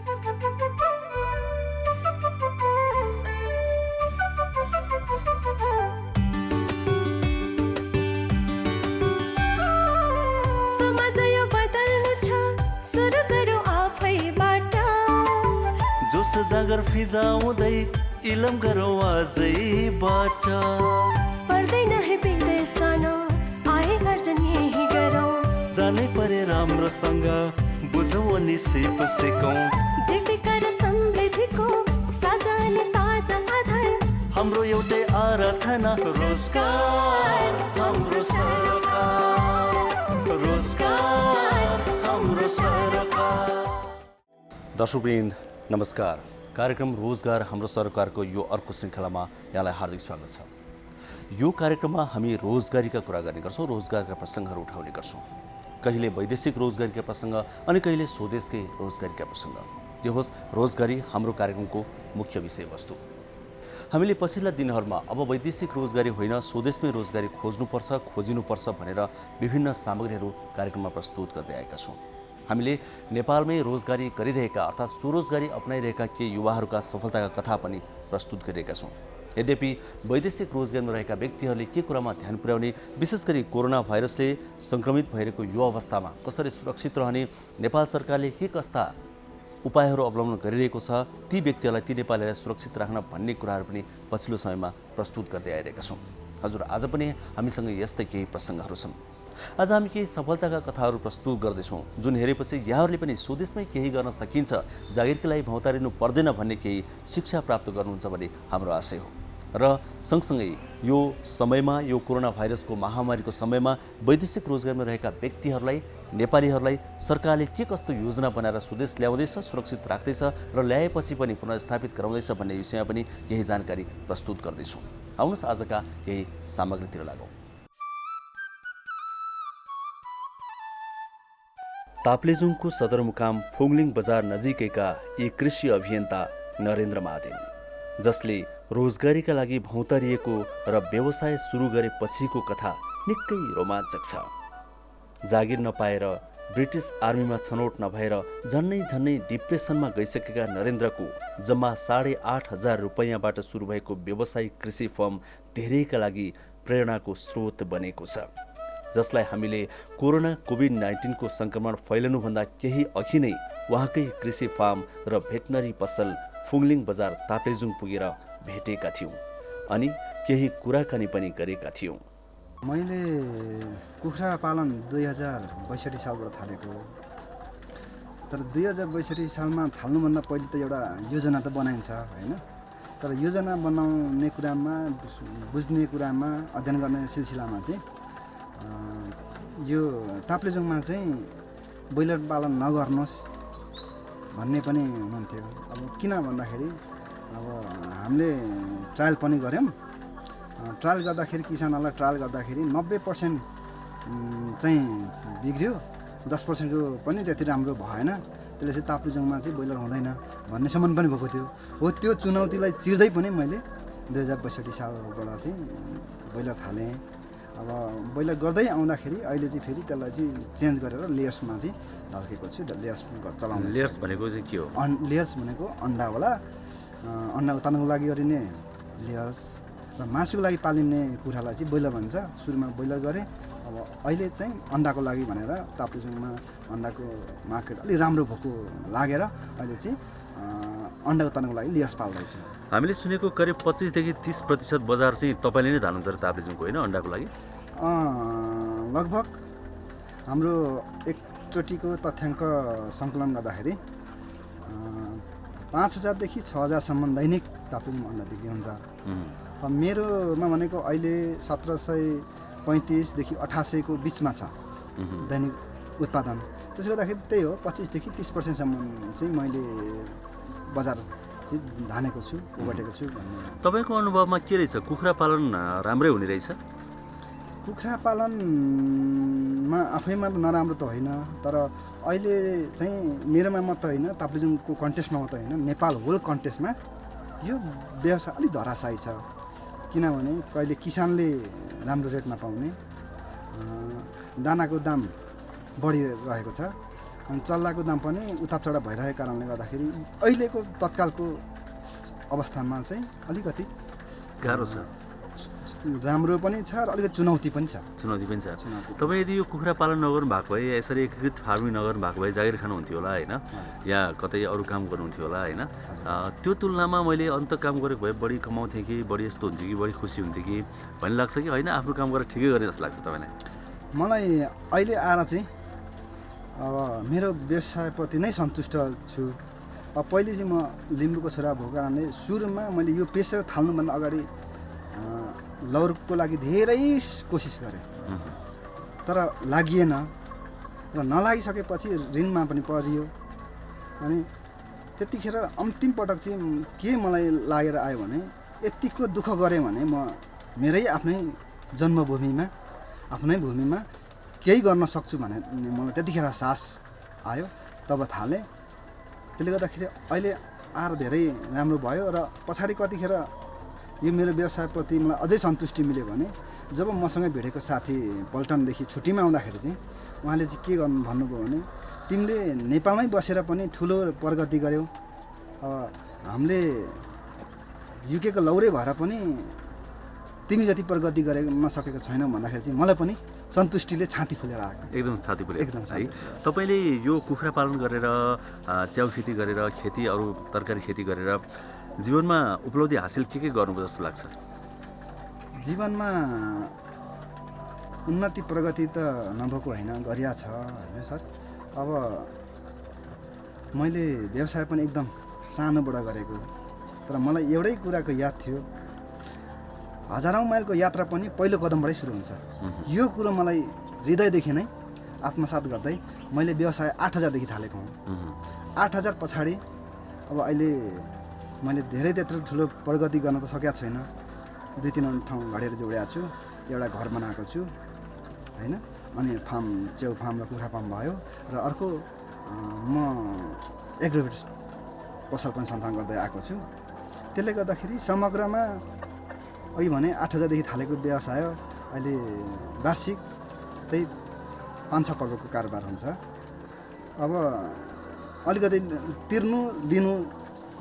समाज यो बदल्नु छ, सुरु गरौँ आफैबाट। जोस जागर फिजाउँदै इलम गरौँ आजैबाट। पर्दैन है विदेश जानु, आए गर्जन यही गरौँ। जानै परे राम्रोसँग बुझौँ अनि सिप सिकौँ। जीविका र समृद्धिको साझा अनि ताजा आधार। हाम्रो एउटै आराधना रोजगार हाम्रो सरकार, रोजगार हाम्रो सरकार। दर्शकवृन्द नमस्कार। कार्यक्रम रोजगार हाम्रो सरकारको यो अर्को श्रृङ्खलामा यहाँलाई हार्दिक स्वागत छ। यो कार्यक्रममा हामी रोजगारीका कुरा गर्ने गर्छौँ, रोजगारका प्रसङ्गहरू उठाउने गर्छौँ। कहिले वैदेशिक रोजगारीका प्रसङ्ग अनि कहिले स्वदेशकै रोजगारीका प्रसङ्ग। जे होस्, रोजगारी हाम्रो कार्यक्रमको मुख्य विषयवस्तु। हामीले पछिल्ला दिनहरूमा अब वैदेशिक रोजगारी होइन, स्वदेशमै रोजगारी खोजिनुपर्छ भनेर विभिन्न सामग्रीहरू कार्यक्रममा प्रस्तुत गर्दै आएका छौँ। हामीले नेपालमै रोजगारी गरिरहेका अर्थात् स्वरोजगारी अपनाइरहेका केही युवाहरूका सफलताका कथा पनि प्रस्तुत गरिरहेका छौँ। यद्यपि वैदेशिक रोजगारीमा रहेका व्यक्तिहरूले के कुरामा ध्यान पुर्याउने, विशेष गरी कोरोना भाइरसले सङ्क्रमित भइरहेको यो अवस्थामा कसरी सुरक्षित रहने, नेपाल सरकारले के कस्ता उपायहरू अवलम्बन गरिरहेको छ, ती व्यक्तिहरूलाई, ती नेपालीलाई सुरक्षित राख्न भन्ने कुराहरू पनि पछिल्लो समयमा प्रस्तुत गर्दै आइरहेका छौँ। हजुर, आज पनि हामीसँग यस्तै केही प्रसङ्गहरू छन्। आज हामी केही सफलताका कथाहरू प्रस्तुत गर्दैछौँ, जुन हेरेपछि यहाँहरूले पनि स्वदेशमै केही गर्न सकिन्छ, जागिरकै लागि भौतारिनु पर्दैन भन्ने केही शिक्षा प्राप्त गर्नुहुन्छ भन्ने हाम्रो आशय हो। र सँगसँगै यो समयमा, यो कोरोना भाइरसको महामारीको समयमा वैदेशिक रोजगारीमा रहेका व्यक्तिहरूलाई, नेपालीहरूलाई सरकारले के कस्तो योजना बनाएर स्वदेश ल्याउँदैछ, सुरक्षित राख्दैछ र ल्याएपछि पनि पुनर्स्थापित गराउँदैछ भन्ने विषयमा पनि केही जानकारी प्रस्तुत गर्दैछौँ। आउनुहोस् आजका केही सामग्रीतिर लागौँ। ताप्लेजुङको सदरमुकाम फुङलिङ बजार नजिकैका यी कृषि अभियन्ता नरेन्द्र महादेव, जसले रोजगारीका लागि भौँतारिएको र व्यवसाय सुरु गरेपछिको कथा निकै रोमाञ्चक छ। जागिर नपाएर ब्रिटिस आर्मीमा छनौट नभएर झन्नै डिप्रेसनमा गइसकेका नरेन्द्रको जम्मा 8,500 रुपैयाँबाट सुरु भएको व्यावसायिक कृषि फर्म धेरैका लागि प्रेरणाको स्रोत बनेको छ, जसलाई हामीले कोभिड-19 को सङ्क्रमण फैलनुभन्दा केही अघि नै उहाँकै कृषि फार्म र भेटनरी पसल फुङलिङ बजार ताप्लेजुङ पुगेर भेटेका थियौँ अनि केही कुराकानी पनि गरेका थियौँ। मैले कुखुरा पालन 2062 सालबाट थालेको, तर 2062 सालमा थाल्नुभन्दा पहिले त एउटा योजना त बनाइन्छ होइन। तर योजना बनाउने कुरामा, बुझ्ने कुरामा, अध्ययन गर्ने सिलसिलामा चाहिँ यो ताप्लेजुङमा चाहिँ ब्रोइलर पालन नगर्नुहोस् भन्ने पनि हुनुहुन्थ्यो। अब किन भन्दाखेरि अब हामीले ट्रायल पनि गऱ्यौँ। ट्रायल गर्दाखेरि किसानहरूलाई ट्रायल गर्दाखेरि 90% चाहिँ बिग्रियो, 10%को पनि त्यति राम्रो भएन। त्यसले चाहिँ ताप्लेजुङमा चाहिँ ब्रोइलर हुँदैन भन्नेसम्म पनि भएको थियो। हो, त्यो चुनौतीलाई चिर्दै पनि मैले 2062 सालबाट चाहिँ ब्रोइलर थालेँ। अब ब्रोइलर गर्दै आउँदाखेरि अहिले चाहिँ फेरि त्यसलाई चाहिँ चेन्ज गरेर लेयर्समा चाहिँ ढल्केको छु। लेयर्स चलाउने। लेयर्स भनेको चाहिँ के हो? लेयर्स भनेको अन्डावाला, अन्डा उत्पादनको लागि गरिने लेयर्स र मासुको लागि पालिने कुखुरालाई चाहिँ ब्रोइलर भन्छ। सुरुमा ब्रोइलर गरेँ, अब अहिले चाहिँ अन्डाको लागि भनेर ताप्लेजुङमा अन्डाको मार्केट अलिक राम्रो भएको लागेर अहिले चाहिँ अन्डा उत्पादनको लागि लेयर्स पाल्दैछु। हामीले सुनेको करिब 25 देखि 30% बजार चाहिँ तपाईँले नै धाल्नुहुन्छ र ताप्लेजुङको होइन अन्डाको लागि? लगभग हाम्रो एकचोटिको तथ्याङ्क सङ्कलन गर्दाखेरि 5,000 देखि 6,000सम्म दैनिक ताप्लेजुङ अन्डा बिक्री हुन्छ। मेरोमा भनेको अहिले 1,735 देखि 1,800 को बिचमा छ दैनिक उत्पादन। त्यसले गर्दाखेरि त्यही हो, 25 देखि 30%सम्म चाहिँ मैले बजार चाहिँ धानेको छु, ओगटेको छु भन्ने। तपाईँको अनुभवमा के रहेछ, कुखुरा पालन राम्रै हुने रहेछ? कुखुरा पालनमा आफैमा त नराम्रो त होइन, तर अहिले चाहिँ मेरोमा मात्र होइन, ताप्लेजुङको कन्टेस्टमा मात्र होइन, नेपाल होल कन्टेस्टमा यो व्यवसाय अलिक धराशायी छ। किनभने कहिले किसानले राम्रो रेट नपाउने, दानाको दाम बढिरहेको छ, अनि चल्लाको दाम पनि उतार चढाव भइरहेको कारणले गर्दाखेरि अहिलेको तत्कालको अवस्थामा चाहिँ अलिकति गाह्रो छ, राम्रो पनि छ र अलिकति चुनौती पनि छ। चुनौती पनि छ। तपाईँ यदि यो कुखुरा पालन नगर्नु भएको भए, यसरी एकीकृत फार्मिङ नगर्नु भएको भए जागिर खानुहुन्थ्यो होला होइन, या कतै अरू काम गर्नुहुन्थ्यो होला होइन। त्यो तुलनामा मैले अन्त काम गरेको भए बढी कमाउँथेँ कि बढी यस्तो हुन्थ्यो कि बढी खुसी हुन्थ्यो कि भन्ने लाग्छ कि होइन आफ्नो काम गरेर ठिकै गर्ने जस्तो लाग्छ तपाईँलाई? मलाई अहिले आएर चाहिँ अब मेरो व्यवसायप्रति नै सन्तुष्ट छु। अब पहिले चाहिँ म लिम्बूको छोरा भएको कारणले सुरुमा मैले यो पेसा थाल्नुभन्दा अगाडि लौरको लागि धेरै कोसिस गरेँ, तर लागिएन र नलागिसकेपछि ऋणमा पनि परियो। अनि त्यतिखेर अन्तिम पटक चाहिँ के मलाई लागेर आयो भने यतिको दुःख गरेँ भने म मेरै आफ्नै जन्मभूमिमा आफ्नै भूमिमा केही गर्न सक्छु भने मलाई त्यतिखेर साहस आयो, तब थालेँ। त्यसले गर्दाखेरि अहिले आएर धेरै राम्रो भयो र पछाडि कतिखेर यो मेरो व्यवसायप्रति मलाई अझै सन्तुष्टि मिल्यो भने जब मसँगै भेटेको साथी पल्टनदेखि छुट्टीमा आउँदाखेरि चाहिँ उहाँले चाहिँ के गर्नु भन्नुभयो भने तिमीले नेपालमै बसेर पनि ठुलो प्रगति गर्यौ, हामीले युकेको लौरे भएर पनि तिमी जति प्रगति गर्न सकेको छैनौ भन्दाखेरि चाहिँ मलाई पनि सन्तुष्टिले छाती फुलेर आएको। एकदम छाती फुलेर एकदम है। तपाईँले यो कुखुरा पालन गरेर, च्याउ खेती गरेर, खेती अरू तरकारी खेती गरेर जीवनमा उपलब्धि हासिल के गर्नुभयो जस्तो लाग्छ? जीवनमा उन्नति प्रगति त नभएको होइन, गरिया छ होइन सर। अब मैले व्यवसाय पनि एकदम सानोबाट गरेको, तर मलाई एउटै कुराको याद थियो, हजारौँ माइलको यात्रा पनि पहिलो कदमबाटै सुरु हुन्छ। यो कुरो मलाई हृदयदेखि नै आत्मसात गर्दै मैले व्यवसाय 8,000देखि थालेको हुँ। 8,000 पछाडि अब अहिले मैले धेरै त्यत्रो ठुलो प्रगति गर्न त सकेको छैन। 2-3 ठाउँ घडेर जोडेको छु, एउटा घर बनाएको छु होइन, अनि फार्म, च्याउ फार्म र कुखुरा फार्म भयो, र अर्को म एग्रोभेट पसल पनि सञ्चालन गर्दै आएको छु। त्यसले गर्दाखेरि समग्रमा अघि भने 8,000देखि थालेको व्यवसाय अहिले वार्षिक त्यही 5-6 करोडको कारोबार हुन्छ। अब अलिकति तिर्नु लिनु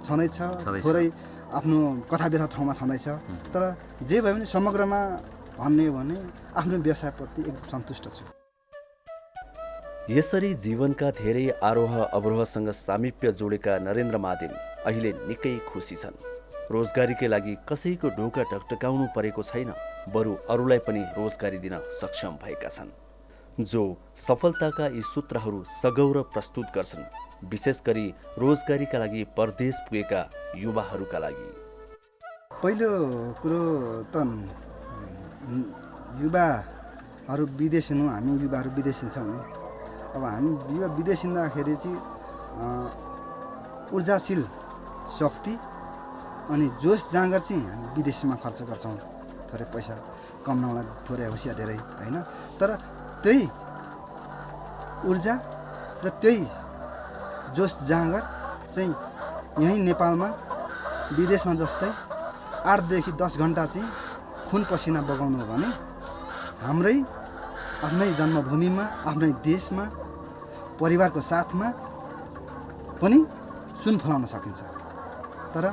छँदैछ, थोरै आफ्नो कथा व्यथा ठाउँमा छँदैछ, तर जे भए पनि समग्रमा भन्ने हो भने आफ्नो व्यवसायप्रति एकदम सन्तुष्ट छु। यसरी जीवनका धेरै आरोह अवरोहसँग सामिप्य जोडेका नरेन्द्र महादेन अहिले निकै खुसी छन्। रोजगारीकै लागि कसैको ढोका टकटकाउनु परेको छैन, बरु अरूलाई पनि रोजगारी दिन सक्षम भएका छन्, जो सफलताका यी सूत्रहरू सगौरव प्रस्तुत गर्छन्, विशेष गरी रोजगारीका लागि परदेश पुगेका युवाहरूका लागि। पहिलो कुरो त युवाहरू विदेश हिँड्नु, हामी युवाहरू विदेश हिँड्छौँ नि। अब हामी युवा विदेश हिँड्दाखेरि चाहिँ ऊर्जाशील शक्ति अनि जोस जाँगर चाहिँ हामी विदेशमा खर्च गर्छौँ, थोरै पैसा कमाउनलाई थोरै होसिया धेरै होइन, तर त्यही ऊर्जा र त्यही जोस जाँगर चाहिँ यहीँ नेपालमा विदेशमा जस्तै 8देखि 10 घन्टा चाहिँ खुन पसिना बगाउनु हो भने हाम्रै आफ्नै जन्मभूमिमा, आफ्नै देशमा, परिवारको साथमा पनि सुन फलाउन सकिन्छ। तर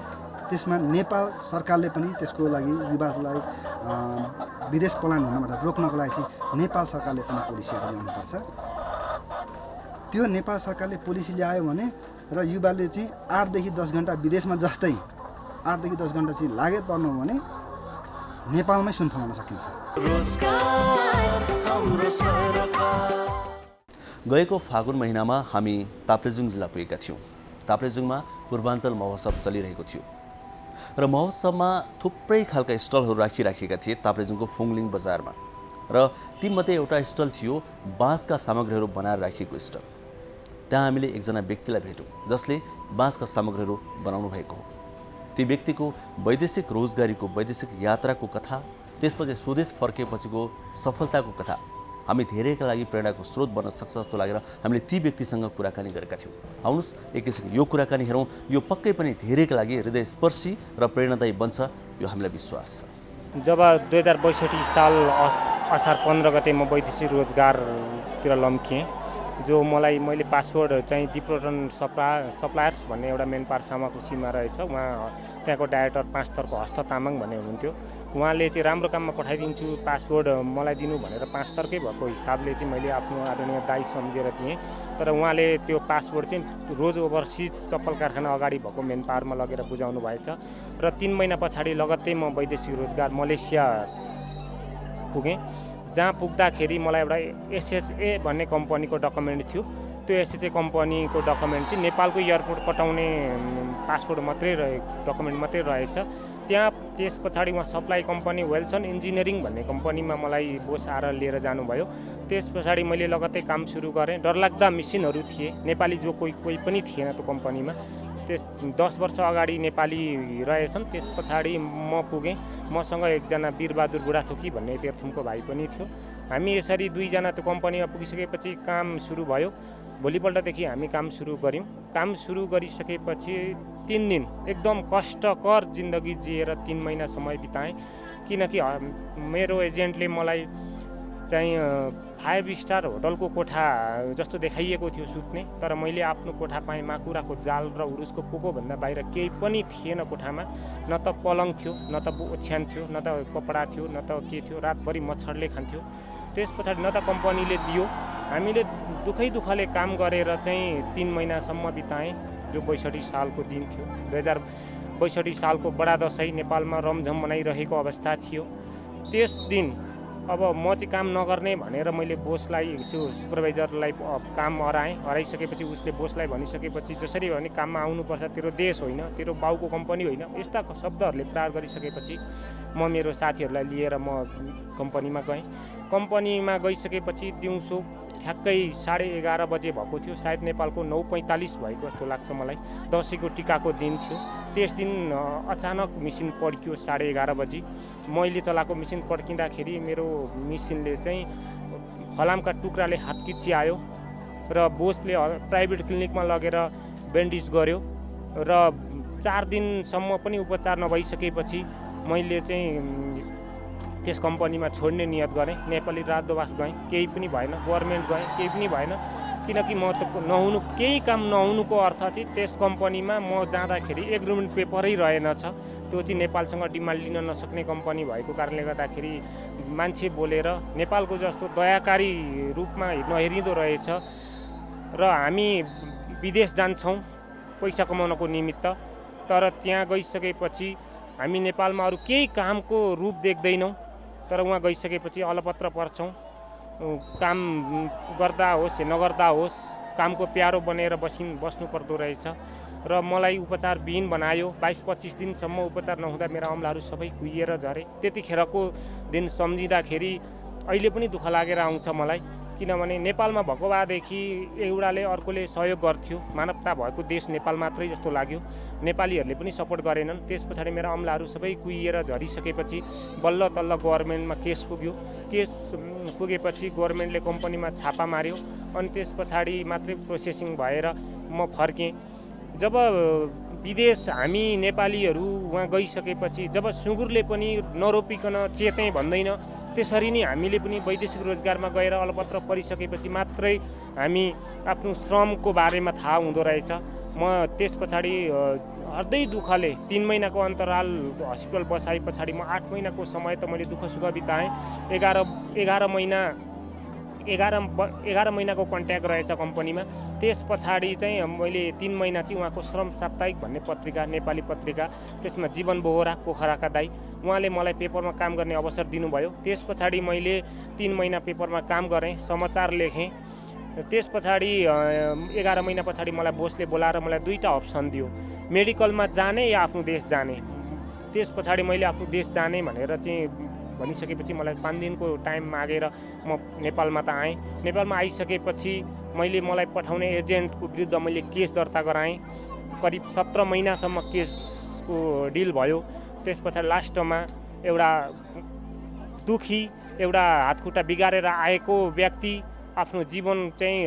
त्यसमा नेपाल सरकारले पनि त्यसको लागि युवालाई विदेश पलायन हुनबाट रोक्नको लागि चाहिँ नेपाल सरकारले पनि पोलिसीहरू ल्याउनुपर्छ। त्यो नेपाल सरकारले पोलिसी ल्यायो भने र युवाले चाहिँ 8देखि 10 घन्टा विदेशमा जस्तै 8देखि 10 घन्टा चाहिँ लागै पर्नु हो भने नेपालमै सुन फलाउन सकिन्छ। गएको फागुन महिनामा हामी ताप्लेजुङ जिल्ला पुगेका थियौँ। ताप्लेजुङमा पूर्वाञ्चल महोत्सव चलिरहेको थियो र महोत्सवमा थुप्रै खालका स्टलहरू राखिराखेका थिए ताप्लेजुङको फुङलिङ बजारमा, र तीमध्ये एउटा स्टल थियो बाँसका सामग्रीहरू बनाएर राखिएको स्टल। त्यहाँ हामीले एकजना व्यक्तिलाई भेट्यौँ जसले बाँसका सामग्रीहरू बनाउनु भएको हो। ती व्यक्तिको वैदेशिक रोजगारीको, वैदेशिक यात्राको कथा, त्यसपछि स्वदेश फर्केपछिको सफलताको कथा हामी धेरैका लागि प्रेरणाको स्रोत बन्न सक्छ जस्तो लागेर हामीले ती व्यक्तिसँग कुराकानी गरेका थियौँ। आउनुहोस् एकैछिन यो कुराकानी हेरौँ। यो पक्कै पनि धेरैका लागि हृदयस्पर्शी र प्रेरणादायी बन्छ, यो हामीलाई विश्वास छ। जब 2062 साल असार 15 गते म वैदेशिक रोजगारतिर लम्किएँ जो मैले पासवर्ड चाहिँ डिप्रोटन सप्लायर्स भन्ने एउटा मेन पावर सामाकोसीमा रहेछ, उहाँ त्यहाँको डाइरेक्टर 5 थरको हस्त तामाङ भन्ने हुनुहुन्थ्यो। उहाँले चाहिँ राम्रो काममा पठाइदिन्छु पासवर्ड मलाई दिनु भनेर 5 थरकै भएको हिसाबले चाहिँ मैले आफ्नो आदरणीय दाइ सम्झेर दिएँ। तर उहाँले त्यो पासवर्ड चाहिँ रोज ओभरसिज चप्पल कारखाना अगाडि भएको मेन पावरमा लगेर बुझाउनु भएछ र 3 महिना पछाडि लगत्तै म वैदेशिक रोजगार मलेसिया पुगेँ, जहाँ पुग्दाखेरि मलाई एउटा एसएचए भन्ने कम्पनीको डकुमेन्ट थियो। त्यो एसएचए कम्पनीको डकुमेन्ट चाहिँ नेपालको एयरपोर्ट कटाउने पासपोर्ट मात्रै डकुमेन्ट मात्रै रहेछ। त्यस पछाडि उहाँ सप्लाई कम्पनी वेल्सन इन्जिनियरिङ भन्ने कम्पनीमा मलाई बोस आएर लिएर जानुभयो। त्यस पछाडि मैले लगत्तै काम सुरु गरेँ। डरलाग्दा मिसिनहरू थिए, नेपाली जो कोही पनि थिएन त्यो कम्पनीमा। 10 वर्ष अगाडि नेपाली रहेछन्। त्यस पछाडि म पुगेँ, मसँग एकजना वीरबहादुर बुढाथोकी भन्ने तेर्थुमको भाइ पनि थियो। हामी यसरी 2 जना त्यो कम्पनीमा पुगिसकेपछि काम सुरु भयो। भोलिपल्टदेखि हामी काम सुरु गऱ्यौँ। काम सुरु गरिसकेपछि 3 दिन एकदम कष्टकर जिन्दगी जिएर 3 महिना समय बिताएँ, किनकि मेरो एजेन्टले मलाई चाहिँ 5 स्टार होटलको कोठा जस्तो देखाइएको थियो सुत्ने, तर मैले आफ्नो कोठा पाएँ माकुराको जाल र उरुसको पोकोभन्दा बाहिर केही पनि थिएन कोठामा। न त पलङ थियो, न त ओछ्यान थियो, न त कपडा थियो, न त के थियो। रातभरि मच्छरले खान्थ्यो। त्यस पछाडि न त कम्पनीले दियो। हामीले दुःखले काम गरेर चाहिँ 3 महिनासम्म बिताएँ, जो 62 सालको दिन थियो। 2062 सालको बडा दसैँ नेपालमा रमझम मनाइरहेको अवस्था थियो। त्यस दिन अब म चाहिँ काम नगर्ने भनेर मैले बोसलाई सुपरभाइजरलाई काम हराइसकेपछि उसले बोसलाई भनिसकेपछि जसरी भने काममा आउनुपर्छ, तेरो देश होइन, तेरो बाउको कम्पनी होइन, यस्ता शब्दहरूले प्रहार गरिसकेपछि म मेरो साथीहरूलाई लिएर म कम्पनीमा गएँ। कम्पनीमा गइसकेपछि दिउँसो ठ्याक्कै 11:30 बजे भएको थियो, सायद नेपालको 9:45 भएको जस्तो लाग्छ मलाई। दसैँको टिकाको दिन थियो। त्यस दिन अचानक मिसिन पड्कियो 11:30 बजी। मैले चलाएको मिसिन पड्किँदाखेरि मेरो मिसिनले चाहिँ फलामका टुक्राले हात किच्यायो र बोसले प्राइभेट क्लिनिकमा लगेर ब्यान्डेज गर्यो र 4 दिनसम्म पनि उपचार नभइसकेपछि मैले चाहिँ त्यस कम्पनीमा छोड्ने नियत गरेँ। नेपाली राजदूतावास गएँ, केही पनि भएन। गभर्मेन्ट गएँ, केही पनि भएन, किनकि म त केही काम नहुनुको अर्थ चाहिँ त्यस कम्पनीमा म जाँदाखेरि एग्रिमेन्ट पेपरै रहेनछ। त्यो चाहिँ नेपालसँग डिमान्ड लिन नसक्ने कम्पनी भएको कारणले गर्दाखेरि मान्छे बोलेर नेपालको जस्तो दयाकारी रूपमा नहेरिँदो रहेछ र हामी विदेश जान्छौँ पैसा कमाउनको निमित्त, तर त्यहाँ गइसकेपछि हामी नेपालमा अरू केही कामको रूप देख्दैनौँ। तर उहाँ गइसकेपछि अलपत्र पर्छौँ। काम गर्दा होस् या नगर्दा होस्, कामको प्यारो बनेर बस्नु पर्दो रहेछ र मलाई उपचारविहीन बनायो। 22-25 दिनसम्म उपचार नहुँदा मेरा अम्लाहरू सबै कुहिएर झरे। त्यतिखेरको दिन सम्झिँदाखेरि अहिले पनि दुःख लागेर आउँछ मलाई, किनभने नेपालमा भएको भएदेखि एउटाले अर्कोले सहयोग गर्थ्यो। मानवता भएको देश नेपाल मात्रै जस्तो लाग्यो। नेपालीहरूले पनि सपोर्ट गरेनन्। त्यस पछाडि मेरा अम्लाहरू सबै कुहिएर झरिसकेपछि बल्ल तल्ल गभर्मेन्टमा केस पुग्यो। केस पुगेपछि गभर्मेन्टले कम्पनीमा छापा मार्यो, अनि त्यस पछाडि मात्रै प्रोसेसिङ भएर म फर्केँ। जब विदेश हामी नेपालीहरू उहाँ गइसकेपछि जब सुँगुरले पनि नरोपिकन चेतेँ भन्दैन, त्यसरी नै हामीले पनि वैदेशिक रोजगारमा गएर अलपत्र परिसकेपछि मात्रै हामी आफ्नो श्रमको बारेमा थाहा हुँदो रहेछ। म त्यस पछाडि हृदय दुःखले 3 महिनाको अन्तराल हस्पिटल बसाए पछाडि म 8 महिनाको समय त मैले दुःख सुख बिताएँ। 11 महिनाको कन्ट्याक्ट रहेछ कम्पनीमा। त्यस पछाडि चाहिँ मैले 3 महिना चाहिँ उहाँको श्रम साप्ताहिक भन्ने पत्रिका, नेपाली पत्रिका, त्यसमा जीवन बोहरा पोखराका दाई, उहाँले मलाई पेपरमा काम गर्ने अवसर दिनुभयो। त्यस पछाडि मैले 3 महिना पेपरमा काम गरेँ, समाचार लेखेँ। त्यस पछाडि 11 महिना पछाडि मलाई बोसले बोलाएर मलाई 2टा अप्सन दियो, मेडिकलमा जाने या आफ्नो देश जाने। त्यस पछाडि मैले आफ्नो देश जाने भनेर चाहिँ भनिसकेपछि मलाई 5 दिनको टाइम मागेर म नेपालमा त आएँ। नेपालमा आइसकेपछि मलाई पठाउने एजेन्टको विरुद्ध मैले केस दर्ता गराएँ। करिब 17 महिनासम्म केसको डिल भयो। त्यस पछाडि लास्टमा एउटा दुखी, एउटा हातखुट्टा बिगारेर आएको व्यक्ति आफ्नो जीवन चाहिँ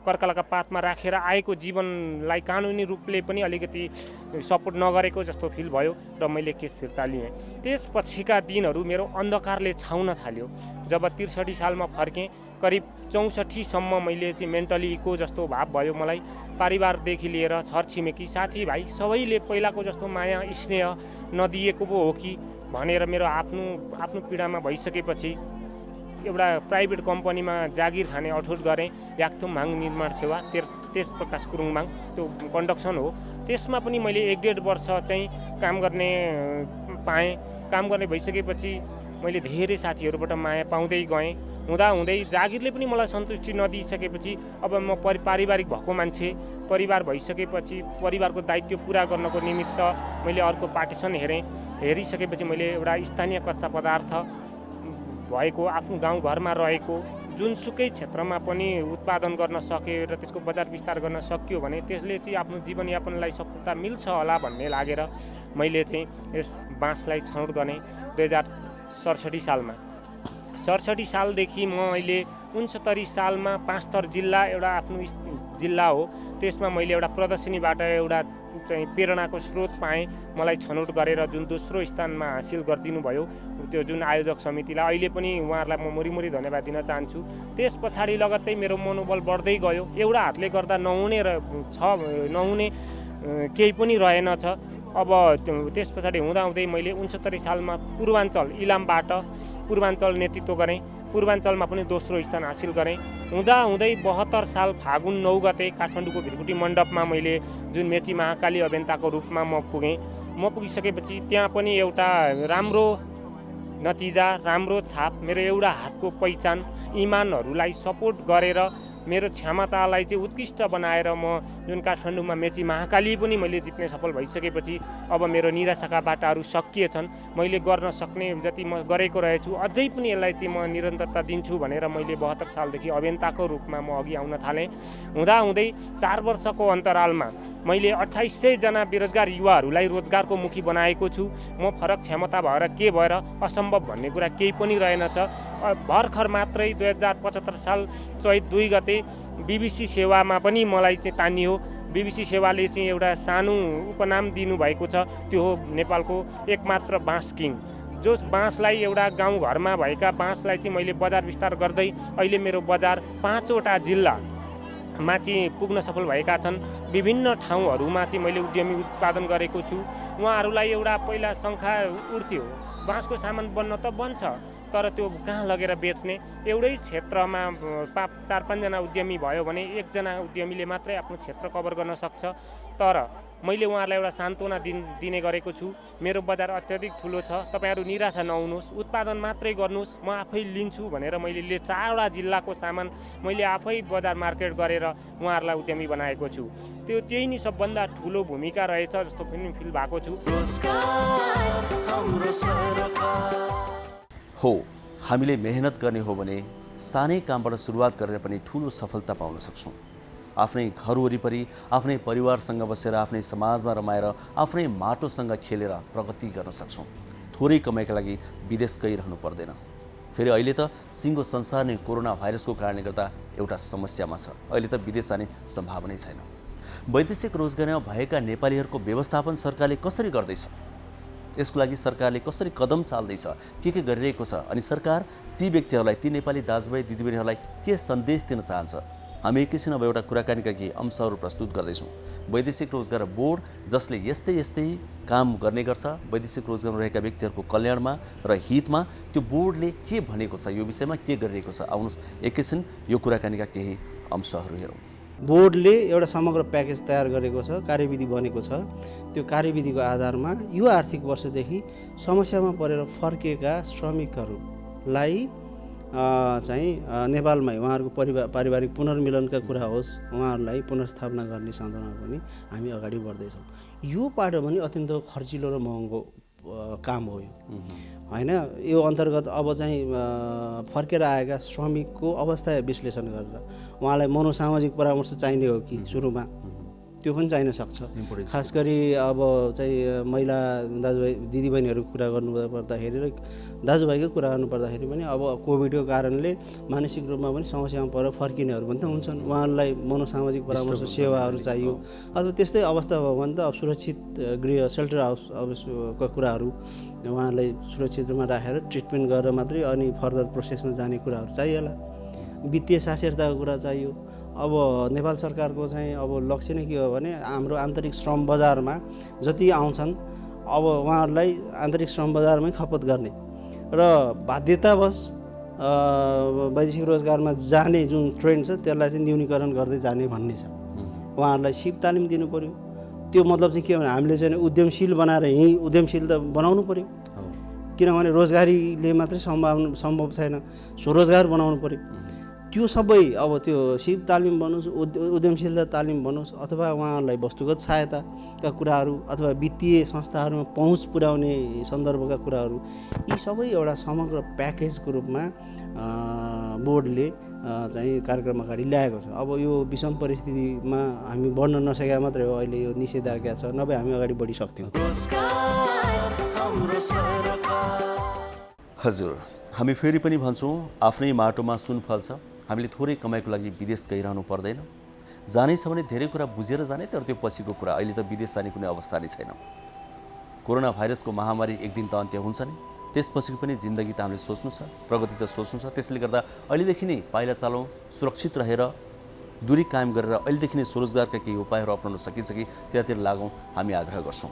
कर्कलाका पातमा राखेर आएको जीवनलाई कानुनी रूपले पनि अलिकति सपोर्ट नगरेको जस्तो फिल भयो र मैले केस फिर्ता लिएँ। त्यसपछिका दिनहरू मेरो अन्धकारले छाउन थाल्यो। जब 63 सालमा फर्केँ, करिब 64सम्म मैले चाहिँ मेन्टली इको जस्तो भाव भयो मलाई। परिवारदेखि लिएर छरछिमेकी साथीभाइ सबैले पहिलाको जस्तो माया स्नेह नदिएको पो हो कि भनेर मेरो आफ्नो पीडामा भइसकेपछि एउटा प्राइभेट कम्पनीमा जागिर खाने अठोट गरेँ। याक्थुम माङ निर्माण सेवा, तेज प्रकाश कुरुङमाङ, त्यो कन्डक्सन हो। त्यसमा पनि मैले 1.5 वर्ष चाहिँ काम गर्ने पाएँ। काम गर्ने भइसकेपछि मैले धेरै साथीहरूबाट माया पाउँदै गएँ। हुँदाहुँदै जागिरले पनि मलाई सन्तुष्टि नदिइसकेपछि अब म पारिवारिक भएको मान्छे, परिवार भइसकेपछि परिवारको दायित्व पुरा गर्नको निमित्त मैले अर्को पार्टिसन हेरिसकेपछि मैले एउटा स्थानीय कच्चा पदार्थ भएको आफ्नो गाउँघरमा रहेको जुनसुकै क्षेत्रमा पनि उत्पादन गर्न सक्यो र त्यसको बजार विस्तार गर्न सक्यो भने त्यसले चाहिँ आफ्नो जीवनयापनलाई सफलता मिल्छ होला भन्ने लागेर मैले चाहिँ यस बाँसलाई छनौट गरेँ 2067 सालमा। 67 सालदेखि मैले 69 सालमा पाँचथर जिल्ला एउटा आफ्नो जिल्ला हो, त्यसमा मैले एउटा प्रदर्शनीबाट एउटा चाहिँ प्रेरणाको स्रोत पाएँ। मलाई छनौट गरेर जुन दोस्रो स्थानमा हासिल गरिदिनु भयो त्यो जुन आयोजक समितिलाई अहिले पनि उहाँहरूलाई म मुरी धन्यवाद दिन चाहन्छु। त्यस पछाडि लगत्तै मेरो मनोबल बढ्दै गयो। एउटा हातले गर्दा नहुने केही पनि रहेनछ। अब त्यस पछाडि हुँदाहुँदै मैले 69 सालमा इलामबाट पूर्वाञ्चल नेतृत्व गरेँ। पूर्वाञ्चलमा पनि दोस्रो स्थान हासिल गरेँ। हुँदाहुँदै 72 साल फागुन 9 गते काठमाडौँको भिरकुटी मण्डपमा मैले जुन मेची महाकाली अभियन्ताको रूपमा म पुगेँ। म पुगिसकेपछि त्यहाँ पनि एउटा राम्रो नतिजा, राम्रो छाप, मेरो एउटा हातको पहिचान, इमानहरूलाई सपोर्ट गरेर मेरो क्षमतालाई चाहिँ उत्कृष्ट बनाएर म जुन काठमाडौँमा मेची महाकाली पनि मैले जित्ने सफल भइसकेपछि अब मेरो निराशाका बाटाहरू सकिएछन्। मैले गर्न सक्ने जति म गरेको रहेछु अझै पनि यसलाई चाहिँ म निरन्तरता दिन्छु भनेर मैले 72 सालदेखि अभियन्ताको रूपमा म अघि आउन थालेँ। हुँदाहुँदै 4 वर्षको अन्तरालमा मैले 2800 जना बेरोजगार युवाहरूलाई रोजगारको मुखी बनाएको छु। म फरक क्षमता भएर के भएर असम्भव भन्ने कुरा केही पनि रहेनछ। भर्खर मात्रै 2075 साल चैत 2 गते BBC सेवामा पनि मलाई चाहिँ तानियो। BBC सेवाले चाहिँ एउटा सानो उपनाम दिनुभएको छ, त्यो हो नेपालको एकमात्र बाँस किङ। जो बाँसलाई एउटा गाउँघरमा भएका बाँसलाई चाहिँ मैले बजार विस्तार गर्दै अहिले मेरो बजार 5वटा जिल्लामा चाहिँ पुग्न सफल भएका छन्। विभिन्न ठाउँहरूमा चाहिँ मैले उद्यमी उत्पादन गरेको छु। उहाँहरूलाई एउटा पहिला शङ्का उठ्थ्यो, बाँसको सामान बन्न त बन्छ तर त्यो कहाँ लगेर बेच्ने। एउटै क्षेत्रमा 4-5 जना उद्यमी भयो भने 1 जना उद्यमीले मात्रै आफ्नो क्षेत्र कभर गर्न सक्छ। तर मैले उहाँहरूलाई एउटा सान्त्वना दिने गरेको छु। मेरो बजार अत्याधिक ठुलो छ, तपाईँहरू निराशा नहुनुहोस्, उत्पादन मात्रै गर्नुहोस्, म आफै लिन्छु भनेर मैले 4वटा जिल्लाको सामान मैले आफै बजार मार्केट गरेर उहाँहरूलाई उद्यमी बनाएको छु। त्यही नै सबभन्दा ठुलो भूमिका रहेछ जस्तो पनि फिल भएको छु। हो, हामीले मेहनत गर्ने हो भने सानै कामबाट सुरुवात गरेर पनि ठुलो सफलता पाउन सक्छौँ। आफ्नै घर वरिपरि आफ्नै परिवारसँग बसेर आफ्नै समाजमा रमाएर आफ्नै माटोसँग खेलेर प्रगति गर्न सक्छौँ। थोरै कमाइका लागि विदेश गइरहनु पर्दैन। फेरि अहिले त सिङ्गो संसार नै कोरोना भाइरसको कारणले गर्दा एउटा समस्यामा छ। अहिले त विदेश जाने सम्भावनै छैन। वैदेशिक रोजगारीमा भएका नेपालीहरूको व्यवस्थापन सरकारले कसरी गर्दैछ? यसको लागि सरकारले कसरी कदम चाल्दैछ, के गरिरहेको छ, अनि सरकार ती व्यक्तिहरूलाई, ती नेपाली दाजुभाइ दिदीबहिनीहरूलाई के सन्देश दिन चाहन्छ? हामी एकैछिन अब एउटा कुराकानीका केही अंशहरू प्रस्तुत गर्दैछौँ। वैदेशिक रोजगार बोर्ड जसले यस्तै काम गर्ने गर्छ, वैदेशिक रोजगारमा रहेका व्यक्तिहरूको कल्याणमा र हितमा, त्यो बोर्डले के भनेको छ, यो विषयमा के गरिरहेको छ? आउनुहोस् एकैछिन यो कुराकानीका केही अंशहरू हेरौँ। बोर्डले एउटा समग्र प्याकेज तयार गरेको छ, कार्यविधि बनेको छ। त्यो कार्यविधिको आधारमा यो आर्थिक वर्षदेखि समस्यामा परेर फर्किएका श्रमिकहरूलाई चाहिँ नेपालमै उहाँहरूको पारिवारिक पुनर्मिलनका कुरा होस्, उहाँहरूलाई पुनर्स्थापना गर्ने सन्दर्भमा पनि हामी अगाडि बढ्दैछौँ। यो पाटो पनि अत्यन्त खर्चिलो र महँगो काम हो यो, होइन? यो अन्तर्गत अब चाहिँ फर्केर आएका श्रमिकको अवस्था विश्लेषण गरेर उहाँलाई मनोसामाजिक परामर्श चाहिने हो कि सुरुमा त्यो पनि चाहिन सक्छ। खास गरी अब चाहिँ महिला दाजुभाइ दिदीबहिनीहरूको कुरा गर्नुपर्दाखेरि र दाजुभाइकै कुरा गर्नुपर्दाखेरि पनि अब कोभिडको कारणले मानसिक रूपमा पनि समस्यामा परेर फर्किनेहरू पनि त हुन्छन्। उहाँहरूलाई मनोसामाजिक परामर्श सेवाहरू चाहियो अथवा त्यस्तै अवस्था भयो भने त अब सुरक्षित गृह सेल्टर हाउसका कुराहरू उहाँहरूलाई सुरक्षित रूपमा राखेर ट्रिटमेन्ट गरेर मात्रै अनि फर्दर प्रोसेसमा जाने कुराहरू चाहिएला। वित्तीय साक्षरताको कुरा चाहियो। अब नेपाल सरकारको चाहिँ अब लक्ष्य नै के हो भने हाम्रो आन्तरिक श्रम बजारमा जति आउँछन् अब उहाँहरूलाई आन्तरिक श्रम बजारमै खपत गर्ने र बाध्यतावश वैदेशिक रोजगारमा जाने जुन ट्रेन्ड छ त्यसलाई चाहिँ न्यूनीकरण गर्दै जाने भन्ने छ। उहाँहरूलाई सिप तालिम दिनु पर्यो। त्यो मतलब चाहिँ के भने हामीले चाहिँ उद्यमशील बनाएर यहीँ उद्यमशील त बनाउनु पर्यो, किनभने रोजगारीले मात्रै सम्भव छैन, स्वरोजगार बनाउनु पर्यो। त्यो सबै अब त्यो सिप तालिम बनोस्, उद्यमशीलता तालिम बनोस् अथवा उहाँहरूलाई वस्तुगत सहायताका कुराहरू अथवा वित्तीय संस्थाहरूमा पहुँच पुर्याउने सन्दर्भका कुराहरू यी सबै एउटा समग्र प्याकेजको रूपमा बोर्डले चाहिँ कार्यक्रम अगाडि ल्याएको छ। अब यो विषम परिस्थितिमा हामी बढ्न नसकेका मात्रै हो, अहिले यो निषेधाज्ञा छ, नभए हामी अगाडि बढिसक्थ्यौँ। हजुर, हामी फेरि पनि भन्छौँ आफ्नै माटोमा सुन फल्छ। हामीले थोरै कमाइको लागि विदेश गइरहनु पर्दैन। जानै छ भने धेरै कुरा बुझेर जाने, तर त्यो पछिको कुरा। अहिले त विदेश जाने कुनै अवस्था नै छैन। कोरोना भाइरसको महामारी एक दिन त अन्त्य हुन्छ नै, त्यसपछि पनि जिन्दगी त हामीले सोच्नु छ, प्रगति त सोच्नु छ। त्यसले गर्दा अहिलेदेखि नै पाइला चालौँ, सुरक्षित रहेर दूरी कायम गरेर अहिलेदेखि नै स्वरोजगारका केही उपायहरू अपनाउन सकिन्छ कि त्यतातिर लागौँ हामी आग्रह गर्छौँ।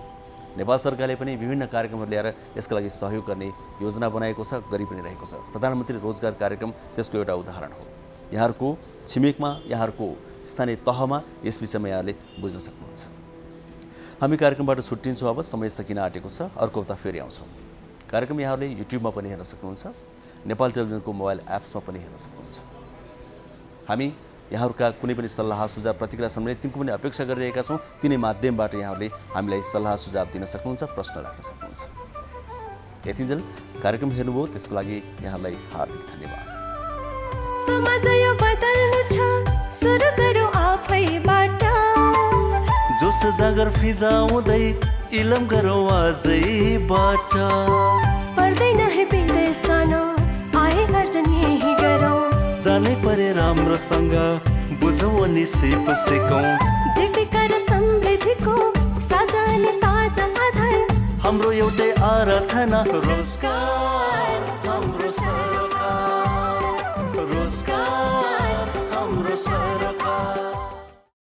नेपाल सरकारले पनि विभिन्न कार्यक्रमहरू ल्याएर यसका लागि सहयोग गर्ने योजना बनाएको छ, गरि पनि रहेको छ। प्रधानमन्त्री रोजगार कार्यक्रम त्यसको एउटा उदाहरण हो। यहाँहरूको छिमेकमा, यहाँहरूको स्थानीय तहमा यस विषयमा यहाँले बुझ्न सक्नुहुन्छ। हामी कार्यक्रमबाट छुट्टिन्छौँ। अब समय सकिन आँटेको छ। अर्को हप्ता फेरि आउँछौँ। कार्यक्रम यहाँहरूले युट्युबमा पनि हेर्न सक्नुहुन्छ, नेपाल टेलिभिजनको मोबाइल एप्समा पनि हेर्न सक्नुहुन्छ। हामी यहाँहरूका कुनै पनि सल्लाह सुझाव प्रतिक्रिया सम्बन्धी तिनको पनि अपेक्षा गरिरहेका छौँ। तिनै माध्यमबाट यहाँहरूले हामीलाई सल्लाह सुझाव दिन सक्नुहुन्छ, प्रश्न राख्न सक्नुहुन्छ। यतिन्जेल कार्यक्रम हेर्नुभयो त्यसको लागि यहाँलाई हार्दिक धन्यवाद। समाज यो बदल्नु छ, सुरु गरौँ आफैबाट। जोस जागर फिजाउँदै इलम गरौँ आजैबाट। पर्दैन है विदेश जान, आए गर्जन यही गरौँ। जानै परे राम्रोसँग बुझौँ अनि सिप सिकौँ। जीविका र समृद्धिको साझा अनि ताजा आधार हाम्रो एउटै आराधना रोजगार।